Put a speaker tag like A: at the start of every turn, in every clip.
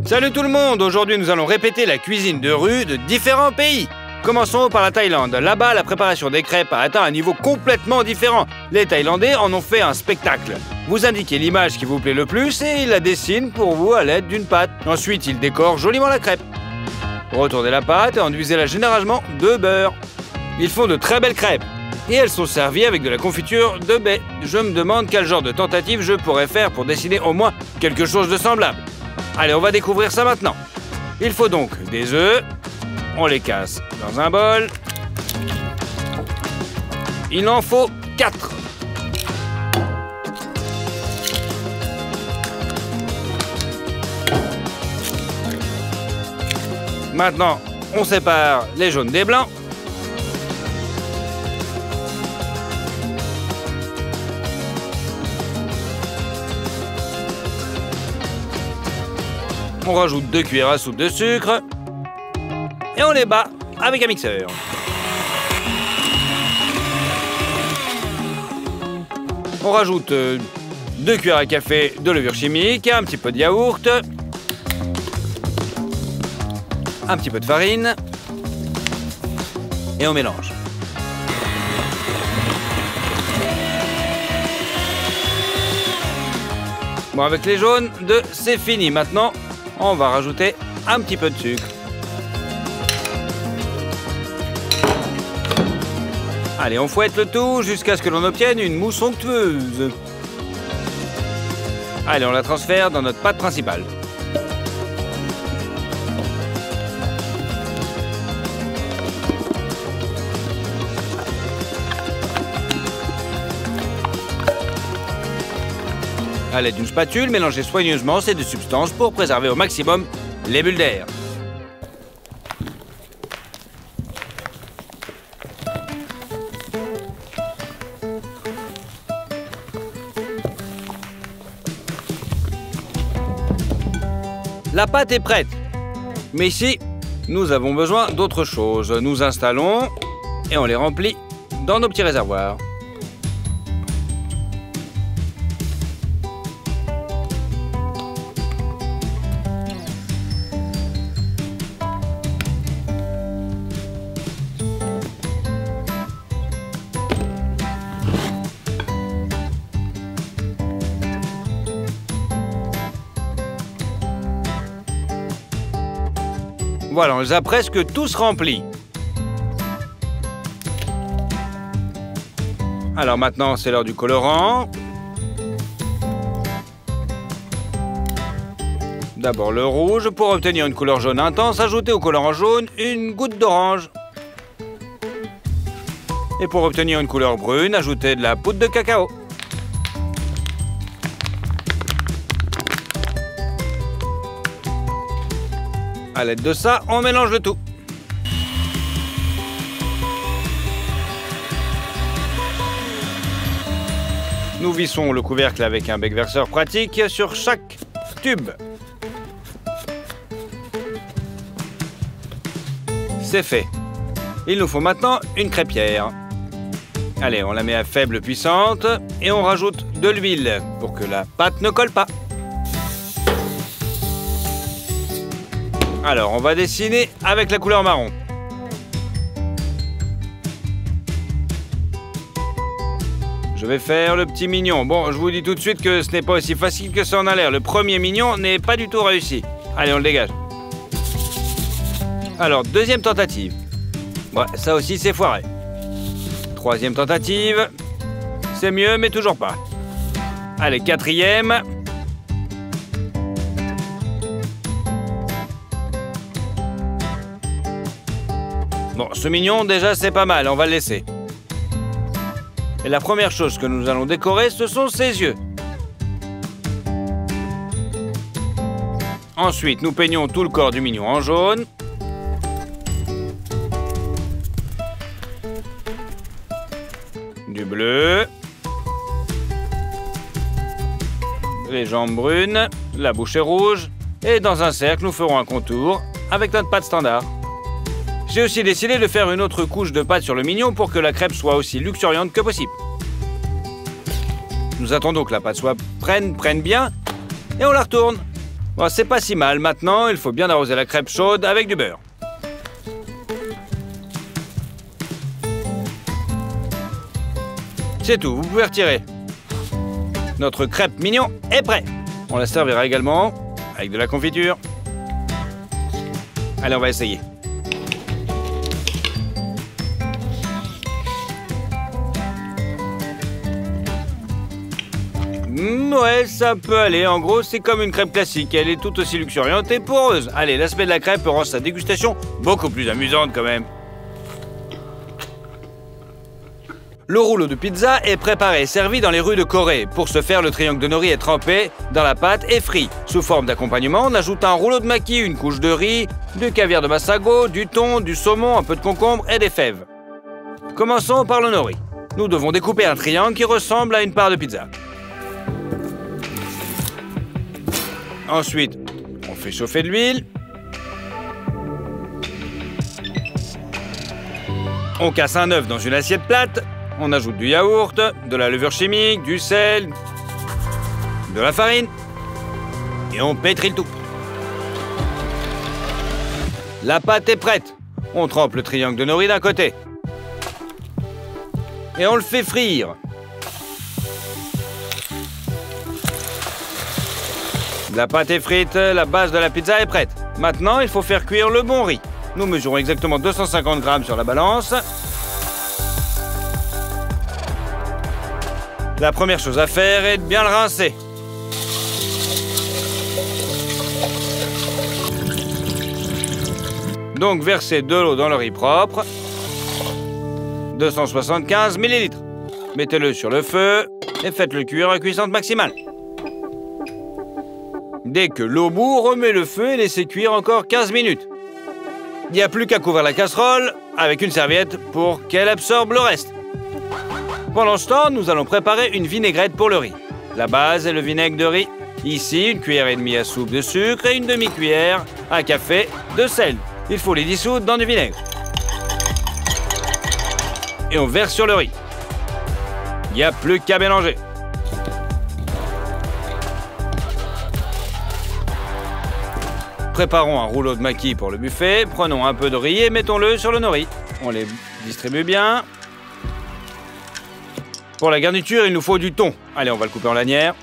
A: Salut tout le monde! Aujourd'hui, nous allons répéter la cuisine de rue de différents pays. Commençons par la Thaïlande. Là-bas, la préparation des crêpes a atteint un niveau complètement différent. Les Thaïlandais en ont fait un spectacle. Vous indiquez l'image qui vous plaît le plus et ils la dessinent pour vous à l'aide d'une pâte. Ensuite, ils décorent joliment la crêpe. Retournez la pâte et enduisez-la généreusement de beurre. Ils font de très belles crêpes. Et elles sont servies avec de la confiture de baies. Je me demande quel genre de tentative je pourrais faire pour dessiner au moins quelque chose de semblable. Allez, on va découvrir ça maintenant. Il faut donc des œufs. On les casse dans un bol. Il en faut 4. Maintenant, on sépare les jaunes des blancs. On rajoute 2 cuillères à soupe de sucre. Et on les bat avec un mixeur. On rajoute 2 cuillères à café de levure chimique, un petit peu de yaourt, un petit peu de farine, et on mélange. Bon, avec les jaunes d'œufs, c'est fini. Maintenant, on va rajouter un petit peu de sucre. Allez, on fouette le tout jusqu'à ce que l'on obtienne une mousse onctueuse. Allez, on la transfère dans notre pâte principale. À l'aide d'une spatule, mélangez soigneusement ces deux substances pour préserver au maximum les bulles d'air. La pâte est prête. Mais ici, nous avons besoin d'autre chose. Nous installons et on les remplit dans nos petits réservoirs. Voilà, on les a presque tous remplis. Alors maintenant, c'est l'heure du colorant. D'abord le rouge. Pour obtenir une couleur jaune intense, ajoutez au colorant jaune une goutte d'orange. Et pour obtenir une couleur brune, ajoutez de la poudre de cacao. À l'aide de ça, on mélange le tout. Nous vissons le couvercle avec un bec verseur pratique sur chaque tube. C'est fait. Il nous faut maintenant une crêpière. Allez, on la met à faible puissante et on rajoute de l'huile pour que la pâte ne colle pas. Alors, on va dessiner avec la couleur marron. Je vais faire le petit mignon. Bon, je vous dis tout de suite que ce n'est pas aussi facile que ça en a l'air. Le premier mignon n'est pas du tout réussi. Allez, on le dégage. Alors, deuxième tentative. Ouais, ça aussi, c'est foiré. Troisième tentative. C'est mieux, mais toujours pas. Allez, quatrième. Bon, ce mignon, déjà, c'est pas mal, on va le laisser. Et la première chose que nous allons décorer, ce sont ses yeux. Ensuite, nous peignons tout le corps du mignon en jaune. Du bleu. Les jambes brunes, la bouche est rouge. Et dans un cercle, nous ferons un contour avec notre pâte standard. J'ai aussi décidé de faire une autre couche de pâte sur le mignon pour que la crêpe soit aussi luxuriante que possible. Nous attendons que la pâte prenne bien et on la retourne. Bon, c'est pas si mal. Maintenant, il faut bien arroser la crêpe chaude avec du beurre. C'est tout, vous pouvez retirer. Notre crêpe mignon est prêt. On la servira également avec de la confiture. Allez, on va essayer. Ouais, ça peut aller. En gros, c'est comme une crêpe classique. Elle est tout aussi luxuriante et poreuse. Allez, l'aspect de la crêpe rend sa dégustation beaucoup plus amusante quand même. Le rouleau de pizza est préparé et servi dans les rues de Corée. Pour ce faire, le triangle de nori est trempé dans la pâte et frit. Sous forme d'accompagnement, on ajoute un rouleau de maki, une couche de riz, du caviar de Massago, du thon, du saumon, un peu de concombre et des fèves. Commençons par le nori. Nous devons découper un triangle qui ressemble à une part de pizza. Ensuite, on fait chauffer de l'huile. On casse un œuf dans une assiette plate. On ajoute du yaourt, de la levure chimique, du sel, de la farine. Et on pétrit le tout. La pâte est prête. On trempe le triangle de nori d'un côté. Et on le fait frire. La pâte est frite, la base de la pizza est prête. Maintenant, il faut faire cuire le bon riz. Nous mesurons exactement 250 grammes sur la balance. La première chose à faire est de bien le rincer. Donc, versez de l'eau dans le riz propre. 275 ml. Mettez-le sur le feu et faites-le cuire à cuissance maximale. Dès que l'eau bout, remet le feu et laissez cuire encore 15 minutes. Il n'y a plus qu'à couvrir la casserole avec une serviette pour qu'elle absorbe le reste. Pendant ce temps, nous allons préparer une vinaigrette pour le riz. La base est le vinaigre de riz. Ici, une cuillère et demie à soupe de sucre et une demi-cuillère à café de sel. Il faut les dissoudre dans du vinaigre. Et on verse sur le riz. Il n'y a plus qu'à mélanger. Préparons un rouleau de maki pour le buffet. Prenons un peu de riz et mettons-le sur le nori. On les distribue bien. Pour la garniture, il nous faut du thon. Allez, on va le couper en lanières.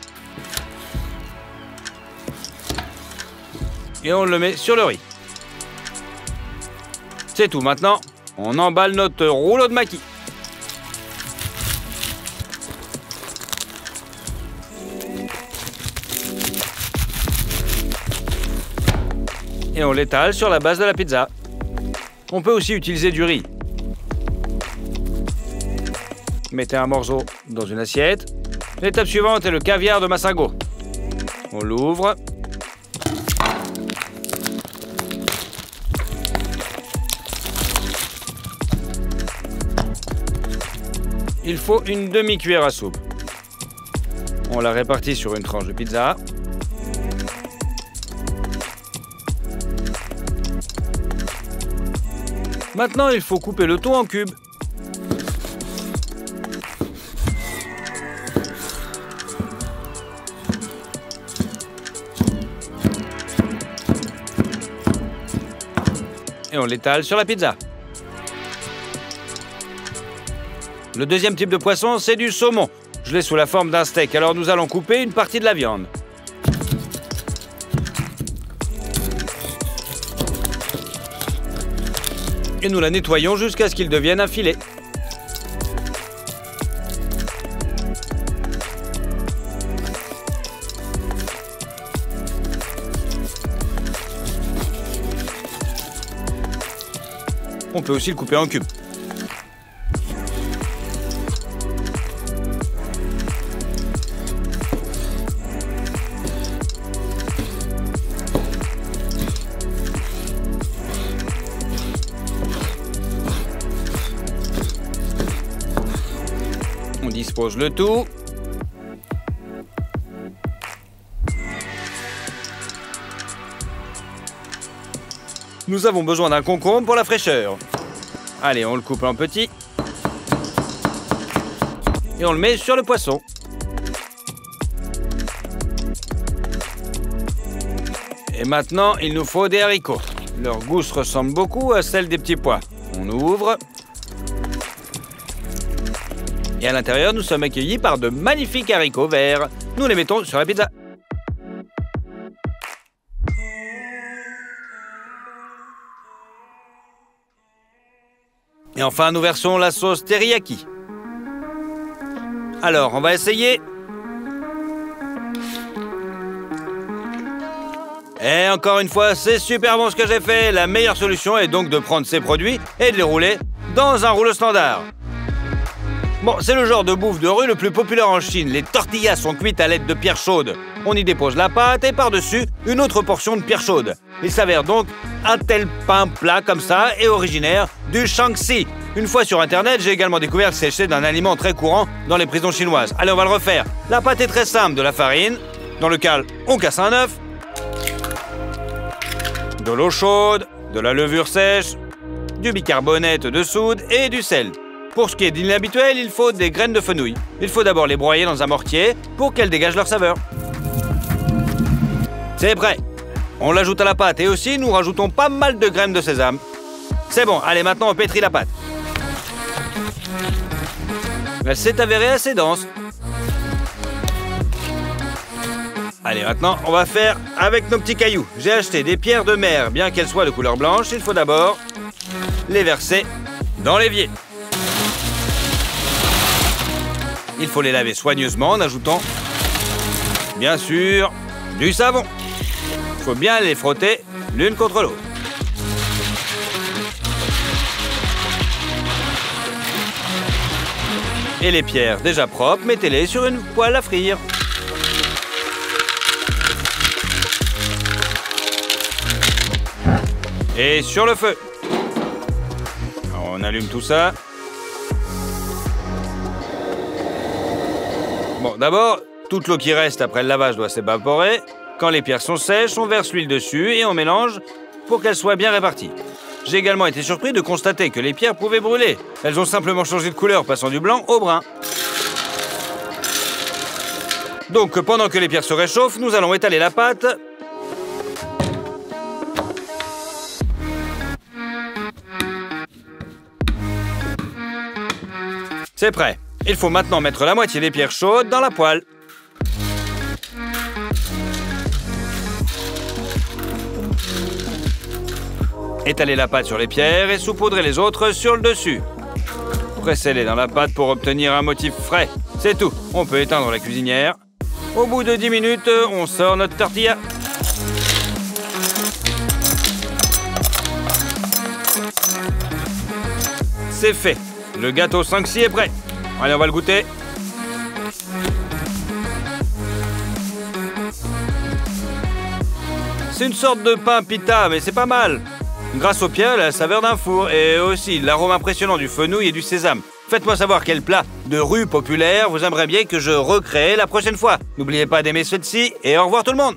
A: Et on le met sur le riz. C'est tout. Maintenant, on emballe notre rouleau de maki. Et on l'étale sur la base de la pizza. On peut aussi utiliser du riz. Mettez un morceau dans une assiette. L'étape suivante est le caviar de Massago. On l'ouvre. Il faut une demi-cuillère à soupe. On la répartit sur une tranche de pizza. Maintenant, il faut couper le thon en cubes. Et on l'étale sur la pizza. Le deuxième type de poisson, c'est du saumon. Je l'ai sous la forme d'un steak, alors nous allons couper une partie de la viande. Et nous la nettoyons jusqu'à ce qu'il devienne un filet. On peut aussi le couper en cubes. On dispose le tout. Nous avons besoin d'un concombre pour la fraîcheur. Allez, on le coupe en petits. Et on le met sur le poisson. Et maintenant, il nous faut des haricots. Leur goût se ressemble beaucoup à celle des petits pois. On ouvre. Et à l'intérieur, nous sommes accueillis par de magnifiques haricots verts. Nous les mettons sur la pizza. Et enfin, nous versons la sauce teriyaki. Alors, on va essayer. Et encore une fois, c'est super bon ce que j'ai fait. La meilleure solution est donc de prendre ces produits et de les rouler dans un rouleau standard. Bon, c'est le genre de bouffe de rue le plus populaire en Chine. Les tortillas sont cuites à l'aide de pierre chaude. On y dépose la pâte et par-dessus, une autre portion de pierre chaude. Il s'avère donc un tel pain plat comme ça est originaire du Shaanxi. Une fois sur Internet, j'ai également découvert que c'est d'un aliment très courant dans les prisons chinoises. Allez, on va le refaire. La pâte est très simple, de la farine. Dans lequel on casse un œuf. De l'eau chaude, de la levure sèche, du bicarbonate de soude et du sel. Pour ce qui est d'inhabituel, il faut des graines de fenouil. Il faut d'abord les broyer dans un mortier pour qu'elles dégagent leur saveur. C'est prêt. On l'ajoute à la pâte et aussi nous rajoutons pas mal de graines de sésame. C'est bon, allez maintenant on pétrit la pâte. Elle s'est avérée assez dense. Allez, maintenant, on va faire avec nos petits cailloux. J'ai acheté des pierres de mer, bien qu'elles soient de couleur blanche. Il faut d'abord les verser dans l'évier. Il faut les laver soigneusement en ajoutant, bien sûr, du savon. Il faut bien les frotter l'une contre l'autre. Et les pierres déjà propres, mettez-les sur une poêle à frire. Et sur le feu. On allume tout ça. Bon, d'abord, toute l'eau qui reste après le lavage doit s'évaporer. Quand les pierres sont sèches, on verse l'huile dessus et on mélange pour qu'elles soient bien réparties. J'ai également été surpris de constater que les pierres pouvaient brûler. Elles ont simplement changé de couleur, passant du blanc au brun. Donc, pendant que les pierres se réchauffent, nous allons étaler la pâte. C'est prêt. Il faut maintenant mettre la moitié des pierres chaudes dans la poêle. Étalez la pâte sur les pierres et saupoudrez les autres sur le dessus. Pressez-les dans la pâte pour obtenir un motif frais. C'est tout. On peut éteindre la cuisinière. Au bout de 10 minutes, on sort notre tortilla. C'est fait. Le gâteau Shaanxi est prêt. Allez, on va le goûter. C'est une sorte de pain pita, mais c'est pas mal. Grâce aux pierres, la saveur d'un four et aussi l'arôme impressionnant du fenouil et du sésame. Faites-moi savoir quel plat de rue populaire vous aimeriez bien que je recrée la prochaine fois. N'oubliez pas d'aimer ceci et au revoir tout le monde.